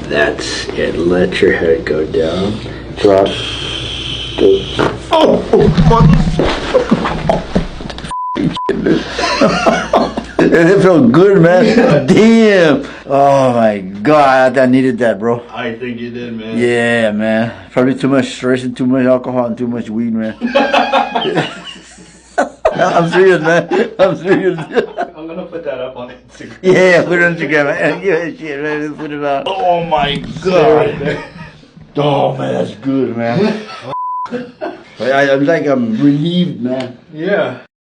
That's it. Let your head go down. Drop. Go. It felt good, man. Damn. Oh my god, I needed that, bro. I think you did, man. Yeah, man. Probably too much stress and too much alcohol and too much weed, man. I'm serious, man. I'm serious. I'm gonna put that up on Instagram. Yeah, put it on Instagram, man. Yeah, shit, man. Let's put it out. Oh my god. Oh man, that's good, man. I'm relieved, man. Yeah.